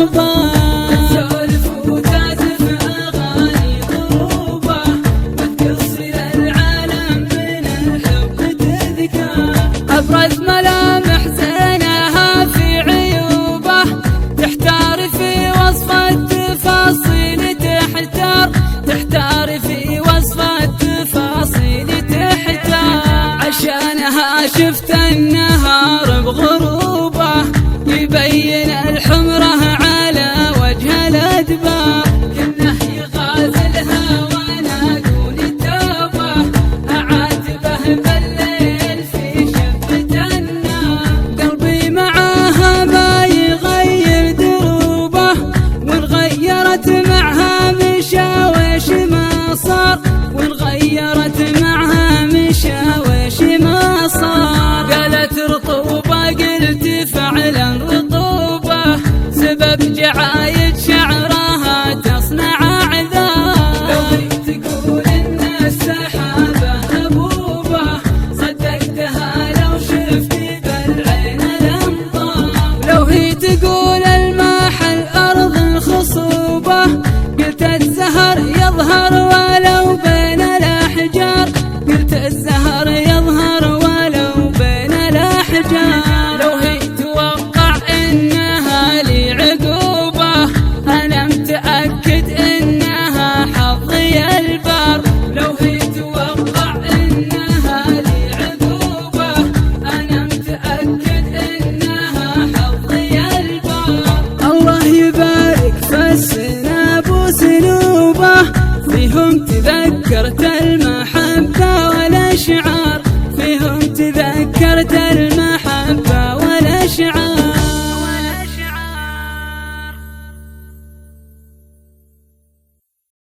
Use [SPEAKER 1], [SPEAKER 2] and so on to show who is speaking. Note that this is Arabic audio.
[SPEAKER 1] أخبار.
[SPEAKER 2] تسولف وتعزف أغاني ضروبة، وتقصر العالم من الحب تذكار.
[SPEAKER 1] أبرز ملامح زينها في عيوبه، تحتار في وصف التفاصيل تحتار، تحتار في وصف التفاصيل تحتار. عشانها شفت النهار بغروبه، يبين الحمره على وجه الأدبار.
[SPEAKER 2] كنه يغازلها وانا دون توبه، اعاتبه بالليل في شفة النار.
[SPEAKER 1] قلبي معاها ما يغير دروبه، وإن غيرت معها مشاوش ما صار، وإن غيرت معها مشاوش ما صار.
[SPEAKER 2] قالت رطوبة قلت فعلا رطوبة،
[SPEAKER 1] سبب جعايد شعرها تصنع أعذار.
[SPEAKER 2] لو هي تقول ان السحابة هبوبة، صدقتها لو شفت بالعين الأمطار.
[SPEAKER 1] لو هي تقول